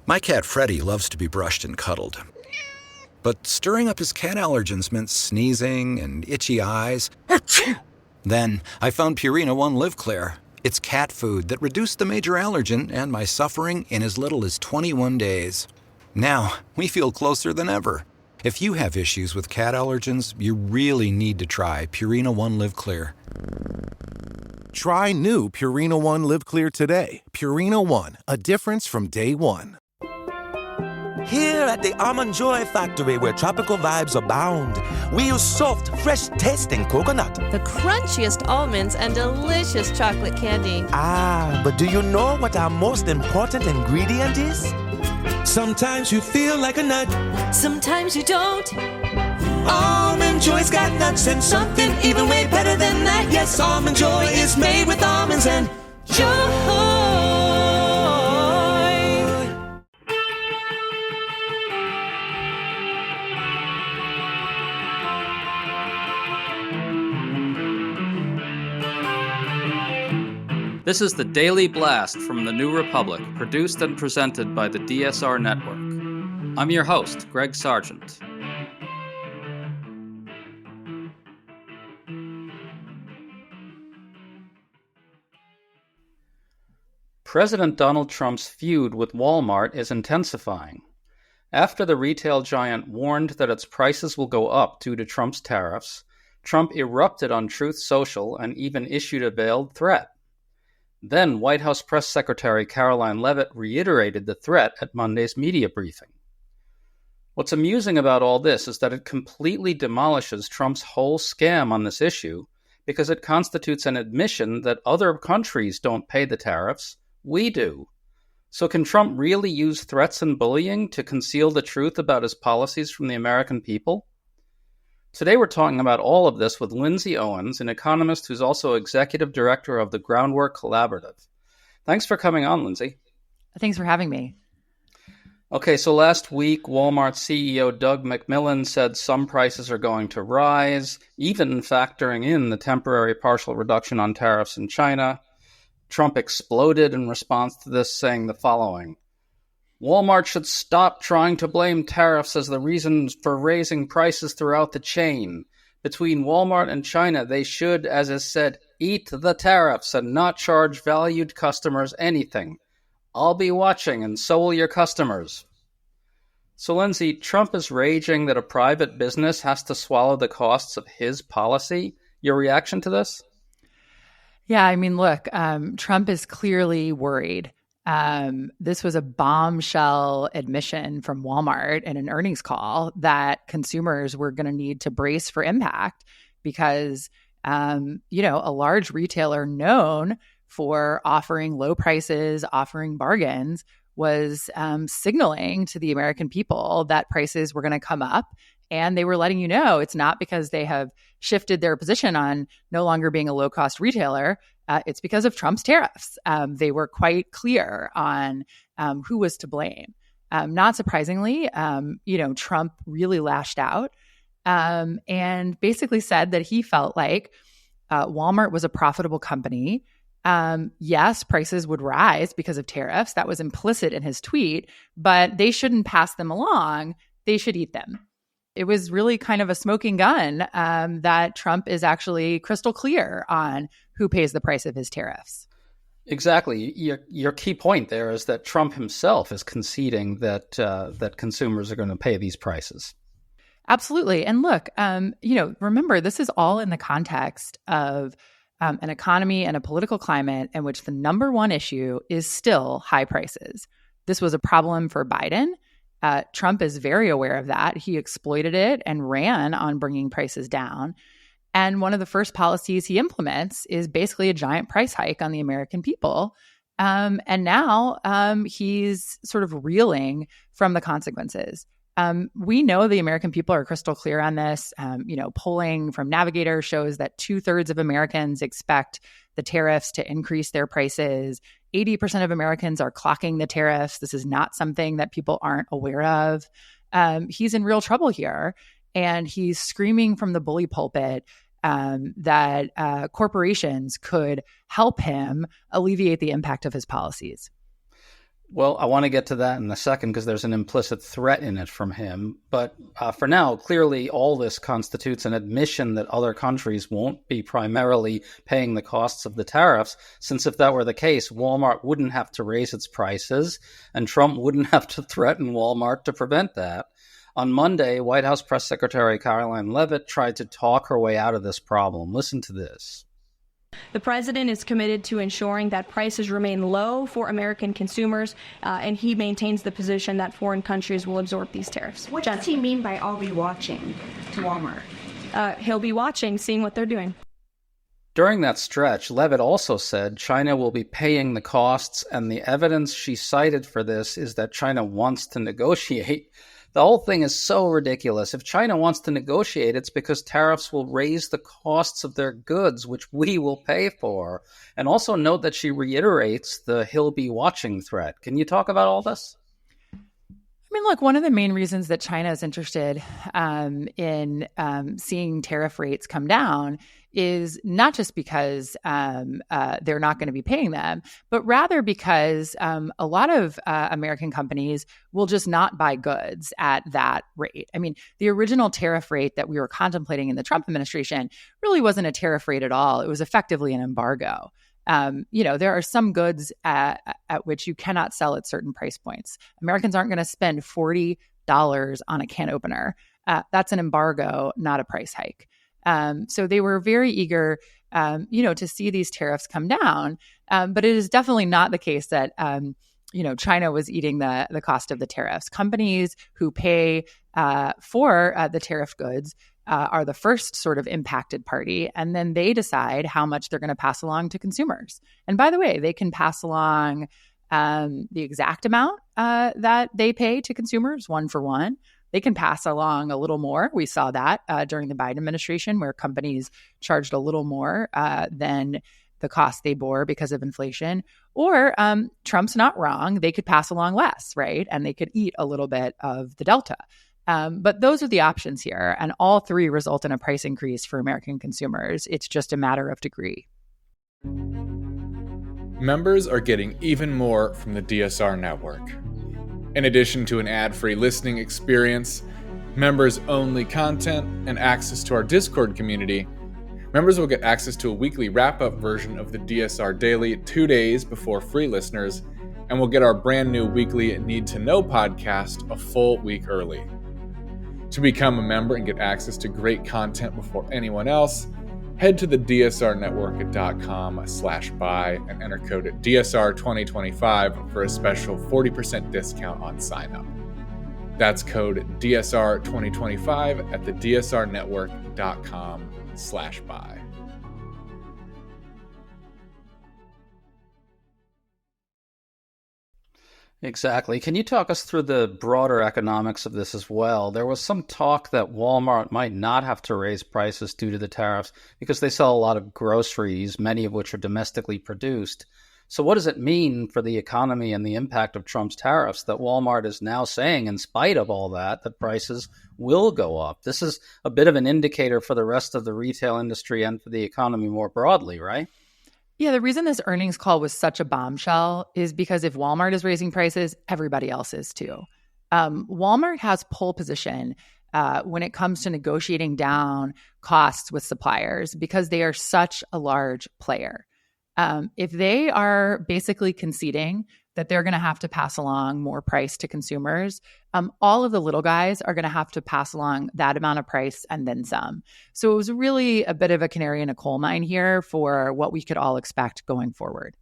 My cat Freddie loves to be brushed and cuddled. But stirring up his cat allergens meant sneezing and itchy eyes. Then I found Purina One Live Clear. It's cat food that reduced the major allergen and my suffering in as little as 21 days. Now, we feel closer than ever. If you have issues with cat allergens, you really need to try Purina One Live Clear. Try new Purina One Live Clear today. Purina One, a difference from day one. Here at the Almond Joy Factory, where tropical vibes abound, we use soft, fresh-tasting coconut. The crunchiest almonds and delicious chocolate candy. Ah, but do you know what our most important ingredient is? Sometimes you feel like a nut. Sometimes you don't. Almond Joy's got nuts and something even way better than that. Yes, Almond Joy is made with almonds and joy. This is the Daily Blast from the New Republic, produced and presented by the DSR Network. I'm your host, Greg Sargent. President Donald Trump's feud with Walmart is intensifying. After the retail giant warned that its prices will go up due to Trump's tariffs, Trump erupted on Truth Social and even issued a veiled threat. Then White House Press Secretary Caroline Leavitt reiterated the threat at Monday's media briefing. What's amusing about all this is that it completely demolishes Trump's whole scam on this issue because it constitutes an admission that other countries don't pay the tariffs, we do. So can Trump really use threats and bullying to conceal the truth about his policies from the American people? Today we're talking about all of this with Lindsay Owens, an economist who's also executive director of the Groundwork Collaborative. Thanks for coming on, Lindsay. Thanks for having me. Okay, so last week, Walmart CEO Doug McMillon said some prices are going to rise, even factoring in the temporary partial reduction on tariffs in China. Trump exploded in response to this, saying the following: Walmart should stop trying to blame tariffs as the reason for raising prices throughout the chain. Between Walmart and China, they should, as is said, eat the tariffs and not charge valued customers anything. I'll be watching, and so will your customers. So, Lindsay, Trump is raging that a private business has to swallow the costs of his policy. Your reaction to this? Yeah, I mean, look, Trump is clearly worried. This was a bombshell admission from Walmart in an earnings call that consumers were going to need to brace for impact because, a large retailer known for offering low prices, offering bargains, was signaling to the American people that prices were going to come up. And they were letting you know it's not because they have shifted their position on no longer being a low-cost retailer. It's because of Trump's tariffs. They were quite clear on who was to blame. Not surprisingly, Trump really lashed out and basically said that he felt like Walmart was a profitable company. Yes, prices would rise because of tariffs. That was implicit in his tweet, but they shouldn't pass them along. They should eat them. It was really kind of a smoking gun that Trump is actually crystal clear on who pays the price of his tariffs. Exactly. Your key point there is that Trump himself is conceding that consumers are going to pay these prices. Absolutely. And look, remember, this is all in the context of an economy and a political climate in which the number one issue is still high prices. This was a problem for Biden. Trump is very aware of that. He exploited it and ran on bringing prices down. And one of the first policies he implements is basically a giant price hike on the American people. And now he's sort of reeling from the consequences. We know the American people are crystal clear on this. Polling from Navigator shows that 2/3 of Americans expect the tariffs to increase their prices. 80% of Americans are clocking the tariffs. This is not something that people aren't aware of. He's in real trouble here. And he's screaming from the bully pulpit that corporations could help him alleviate the impact of his policies. Well, I want to get to that in a second because there's an implicit threat in it from him. But for now, clearly all this constitutes an admission that other countries won't be primarily paying the costs of the tariffs, since if that were the case, Walmart wouldn't have to raise its prices and Trump wouldn't have to threaten Walmart to prevent that. On Monday, White House Press Secretary Caroline Leavitt tried to talk her way out of this problem. Listen to this. The president is committed to ensuring that prices remain low for American consumers, and he maintains the position that foreign countries will absorb these tariffs. What does he mean by "I'll be watching" to Walmart? He'll be watching, seeing what they're doing. During that stretch, Leavitt also said China will be paying the costs, and the evidence she cited for this is that China wants to negotiate. The whole thing is so ridiculous. If China wants to negotiate, it's because tariffs will raise the costs of their goods, which we will pay for. And also note that she reiterates the "he'll be watching" threat. Can you talk about all this? I mean, look, one of the main reasons that China is interested in seeing tariff rates come down is not just because they're not going to be paying them, but rather because a lot of American companies will just not buy goods at that rate. I mean, the original tariff rate that we were contemplating in the Trump administration really wasn't a tariff rate at all. It was effectively an embargo. There are some goods at which you cannot sell at certain price points. Americans aren't going to spend $40 on a can opener. That's an embargo, not a price hike. So they were very eager, to see these tariffs come down. But it is definitely not the case that, China was eating the cost of the tariffs. Companies who pay for the tariff goods are the first sort of impacted party, and then they decide how much they're going to pass along to consumers. And by the way, they can pass along the exact amount that they pay to consumers, one for one. They can pass along a little more. We saw that during the Biden administration, where companies charged a little more than the cost they bore because of inflation. Or Trump's not wrong. They could pass along less, right? And they could eat a little bit of the delta. But those are the options here. And all three result in a price increase for American consumers. It's just a matter of degree. Members are getting even more from the DSR network. In addition to an ad-free listening experience, members-only content, and access to our Discord community, members will get access to a weekly wrap-up version of the DSR Daily 2 days before free listeners, and will get our brand new weekly Need to Know podcast a full week early. To become a member and get access to great content before anyone else, head to the dsrnetwork.com/buy and enter code DSR2025 for a special 40% discount on sign-up. That's code DSR2025 at the dsrnetwork.com/buy. Exactly. Can you talk us through the broader economics of this as well? There was some talk that Walmart might not have to raise prices due to the tariffs because they sell a lot of groceries, many of which are domestically produced. So what does it mean for the economy and the impact of Trump's tariffs that Walmart is now saying, in spite of all that prices will go up? This is a bit of an indicator for the rest of the retail industry and for the economy more broadly, right? Yeah, the reason this earnings call was such a bombshell is because if Walmart is raising prices, everybody else is too. Walmart has pole position when it comes to negotiating down costs with suppliers because they are such a large player. If they are basically conceding that they're going to have to pass along more price to consumers, all of the little guys are going to have to pass along that amount of price and then some. So it was really a bit of a canary in a coal mine here for what we could all expect going forward.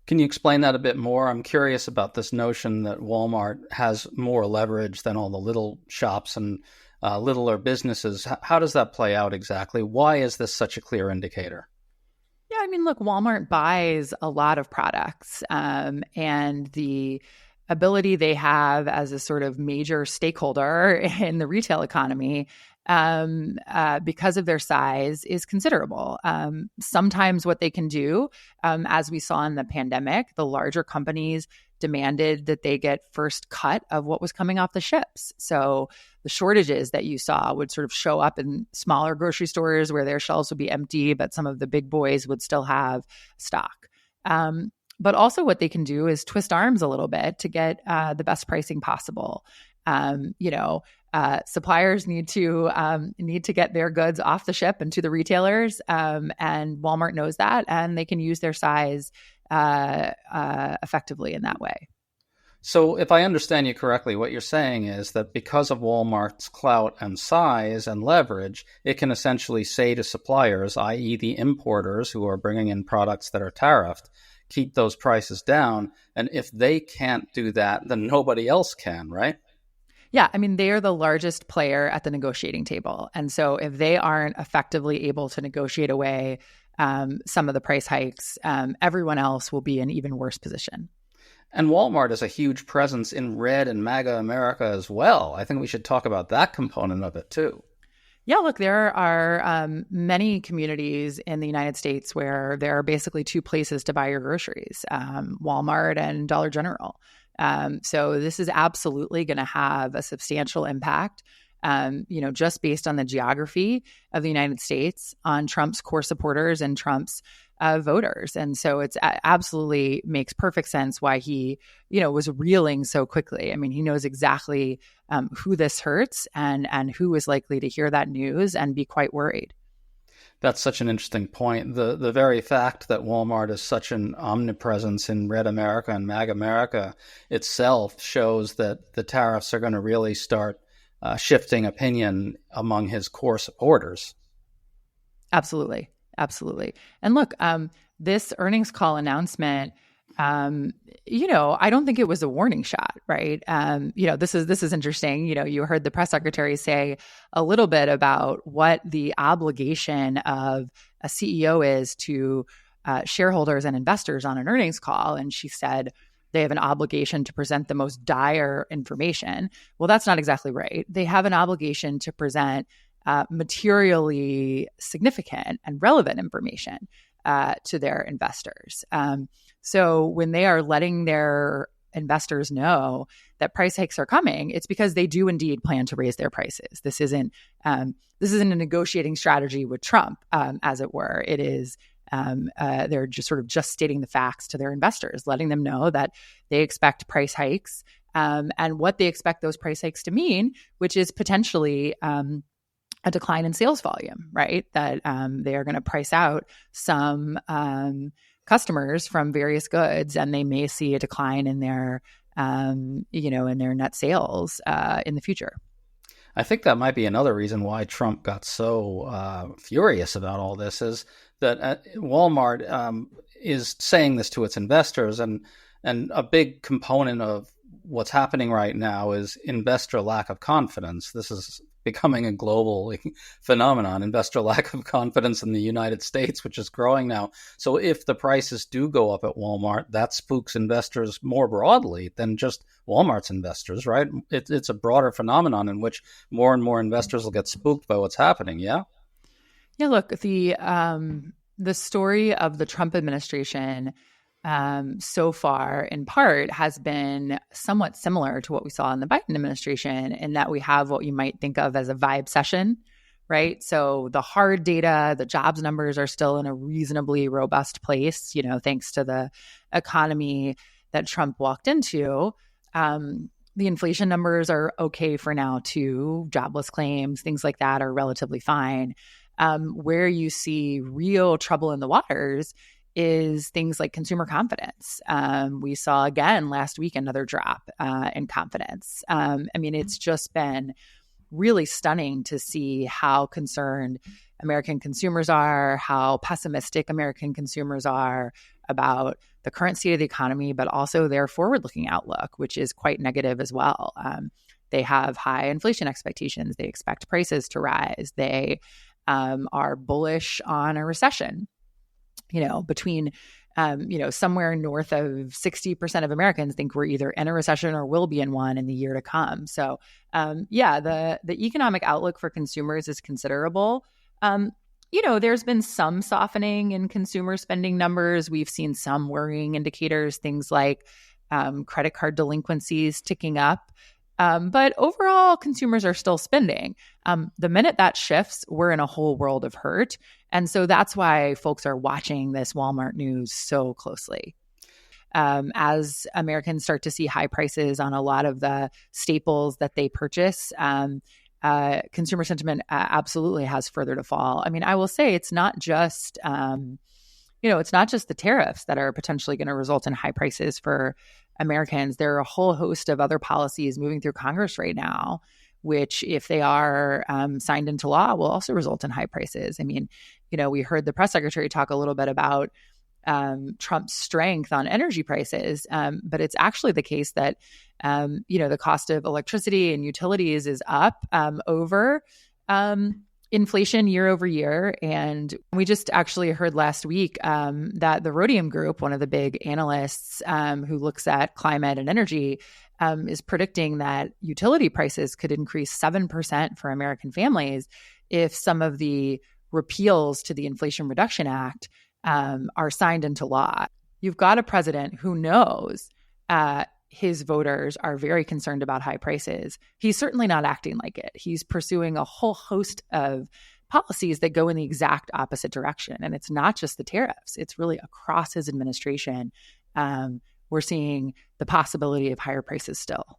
Can you explain that a bit more? I'm curious about this notion that Walmart has more leverage than all the little shops and littler businesses. How does that play out exactly? Why is this such a clear indicator? Yeah, I mean, look, Walmart buys a lot of products, and the ability they have as a sort of major stakeholder in the retail economy because of their size is considerable. Sometimes what they can do, as we saw in the pandemic, the larger companies demanded that they get first cut of what was coming off the ships. So the shortages that you saw would sort of show up in smaller grocery stores where their shelves would be empty, but some of the big boys would still have stock. But also what they can do is twist arms a little bit to get the best pricing possible. Suppliers need to get their goods off the ship and to the retailers, and Walmart knows that, and they can use their size effectively in that way. So if I understand you correctly, what you're saying is that because of Walmart's clout and size and leverage, it can essentially say to suppliers, i.e. the importers who are bringing in products that are tariffed, keep those prices down. And if they can't do that, then nobody else can, right? Yeah, I mean, they are the largest player at the negotiating table. And so if they aren't effectively able to negotiate away some of the price hikes, everyone else will be in even worse position. And Walmart is a huge presence in Red and MAGA America as well. I think we should talk about that component of it too. Yeah, look, there are many communities in the United States where there are basically two places to buy your groceries, Walmart and Dollar General. So this is absolutely going to have a substantial impact, just based on the geography of the United States on Trump's core supporters and Trump's voters. And so it's absolutely makes perfect sense why he, was reeling so quickly. I mean, he knows exactly who this hurts and who is likely to hear that news and be quite worried. That's such an interesting point. The very fact that Walmart is such an omnipresence in Red America and MAG America itself shows that the tariffs are going to really start shifting opinion among his core supporters. Absolutely. And look, this earnings call announcement, I don't think it was a warning shot, right? This is interesting. You heard the press secretary say a little bit about what the obligation of a CEO is to shareholders and investors on an earnings call. And she said they have an obligation to present the most dire information. Well, that's not exactly right. They have an obligation to present materially significant and relevant information to their investors. So when they are letting their investors know that price hikes are coming, it's because they do indeed plan to raise their prices. This isn't a negotiating strategy with Trump, as it were. It is they're just stating the facts to their investors, letting them know that they expect price hikes and what they expect those price hikes to mean, which is potentially a decline in sales volume, right? That they are going to price out some customers from various goods, and they may see a decline in their, in their net sales in the future. I think that might be another reason why Trump got so furious about all this is that Walmart is saying this to its investors, and a big component of what's happening right now is investor lack of confidence. This is becoming a global phenomenon, investor lack of confidence in the United States, which is growing now. So if the prices do go up at Walmart, that spooks investors more broadly than just Walmart's investors, right? It's a broader phenomenon in which more and more investors will get spooked by what's happening, yeah? Yeah, look, the story of the Trump administration so far, in part, has been somewhat similar to what we saw in the Biden administration, in that we have what you might think of as a vibe session, right? So the hard data, the jobs numbers are still in a reasonably robust place, thanks to the economy that Trump walked into. The inflation numbers are okay for now, too. Jobless claims, things like that are relatively fine. Where you see real trouble in the waters is things like consumer confidence. We saw again last week another drop in confidence. It's just been really stunning to see how concerned American consumers are, how pessimistic American consumers are about the current state of the economy, but also their forward-looking outlook, which is quite negative as well. They have high inflation expectations. They expect prices to rise. They are bullish on a recession. Between, somewhere north of 60% of Americans think we're either in a recession or will be in one in the year to come. So, the economic outlook for consumers is considerable. There's been some softening in consumer spending numbers. We've seen some worrying indicators, things like credit card delinquencies ticking up. But overall, consumers are still spending. The minute that shifts, we're in a whole world of hurt. And so that's why folks are watching this Walmart news so closely. as Americans start to see high prices on a lot of the staples that they purchase, consumer sentiment absolutely has further to fall. I mean, I will say it's not just, it's not just the tariffs that are potentially going to result in high prices for Americans. There are a whole host of other policies moving through Congress right now, which, if they are signed into law, will also result in high prices. I mean, we heard the press secretary talk a little bit about Trump's strength on energy prices, but it's actually the case that, the cost of electricity and utilities is up over inflation year over year. And we just actually heard last week that the Rhodium Group, one of the big analysts who looks at climate and energy, is predicting that utility prices could increase 7% for American families if some of the repeals to the Inflation Reduction Act are signed into law. You've got a president who knows his voters are very concerned about high prices. He's certainly not acting like it. He's pursuing a whole host of policies that go in the exact opposite direction. And it's not just the tariffs. It's really across his administration. We're seeing the possibility of higher prices still.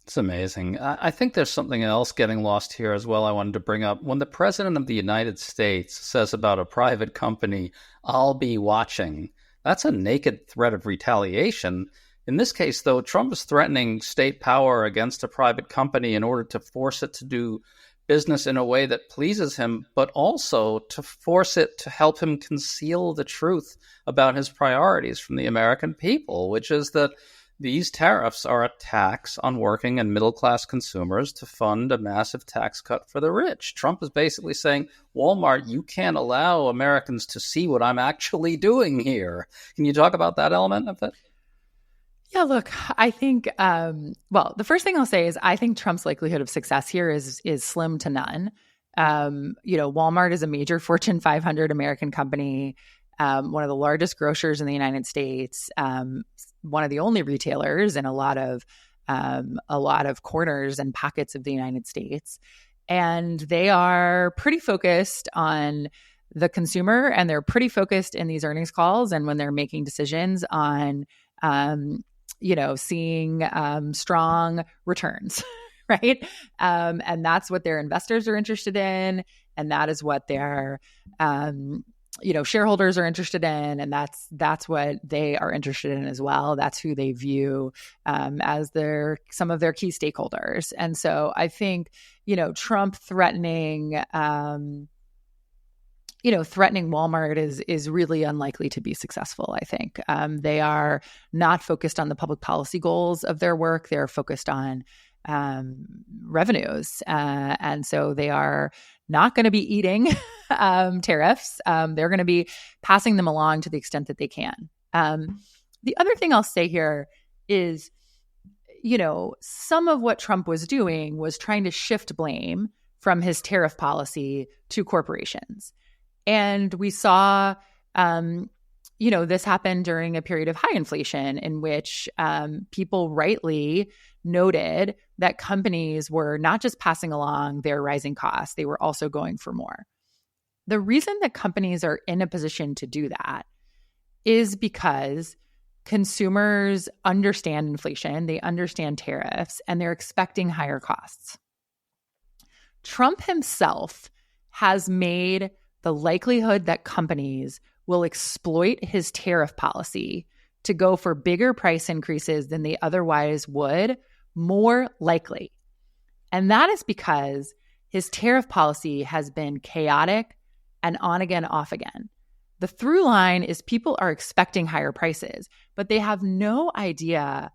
It's amazing. I think there's something else getting lost here as well I wanted to bring up. When the president of the United States says about a private company, "I'll be watching," that's a naked threat of retaliation. In this case, though, Trump is threatening state power against a private company in order to force it to do business in a way that pleases him, but also to force it to help him conceal the truth about his priorities from the American people, which is that these tariffs are a tax on working and middle-class consumers to fund a massive tax cut for the rich. Trump is basically saying, Walmart, you can't allow Americans to see what I'm actually doing here. Can you talk about that element of it? Yeah, look, I think, the first thing I'll say is I think Trump's likelihood of success here is slim to none. Walmart is a major Fortune 500 American company, one of the largest grocers in the United States, one of the only retailers in a lot of corners and pockets of the United States. And they are pretty focused on the consumer, and they're pretty focused in these earnings calls and when they're making decisions on seeing strong returns, right? And that's what their investors are interested in. And that is what their, shareholders are interested in. And that's what they are interested in as well. That's who they view as some of their key stakeholders. And so I think, Trump threatening Walmart is really unlikely to be successful, I think. They are not focused on the public policy goals of their work. They're focused on revenues. And so they are not going to be eating tariffs. They're going to be passing them along to the extent that they can. The other thing I'll say here is, some of what Trump was doing was trying to shift blame from his tariff policy to corporations. And we saw, this happened during a period of high inflation in which people rightly noted that companies were not just passing along their rising costs, they were also going for more. The reason that companies are in a position to do that is because consumers understand inflation, they understand tariffs, and they're expecting higher costs. Trump himself has made the likelihood that companies will exploit his tariff policy to go for bigger price increases than they otherwise would more likely. And that is because his tariff policy has been chaotic and on again, off again. The through line is people are expecting higher prices, but they have no idea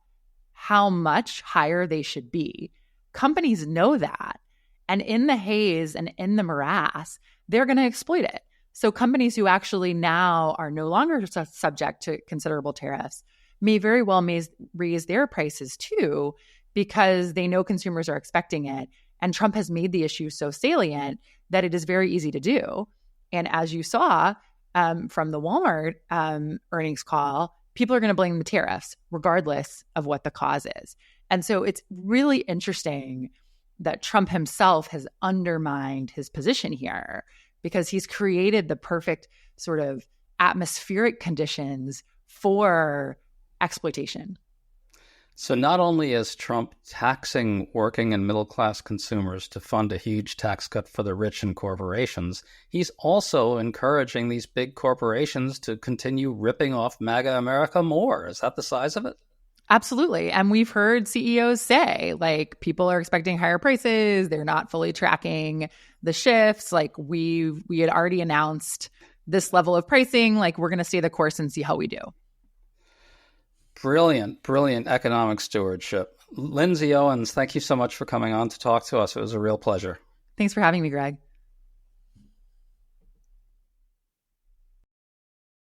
how much higher they should be. Companies know that. And in the haze and in the morass, they're going to exploit it. So companies who actually now are no longer subject to considerable tariffs may very well raise their prices too, because they know consumers are expecting it. And Trump has made the issue so salient that it is very easy to do. And as you saw from the Walmart earnings call, people are going to blame the tariffs regardless of what the cause is. And so it's really interesting that Trump himself has undermined his position here because he's created the perfect sort of atmospheric conditions for exploitation. So not only is Trump taxing working and middle-class consumers to fund a huge tax cut for the rich and corporations, he's also encouraging these big corporations to continue ripping off MAGA America more. Is that the size of it? Absolutely. And we've heard CEOs say, like, people are expecting higher prices. They're not fully tracking the shifts. Like, we had already announced this level of pricing. Like, we're going to stay the course and see how we do. Brilliant, brilliant economic stewardship. Lindsay Owens, thank you so much for coming on to talk to us. It was a real pleasure. Thanks for having me, Greg.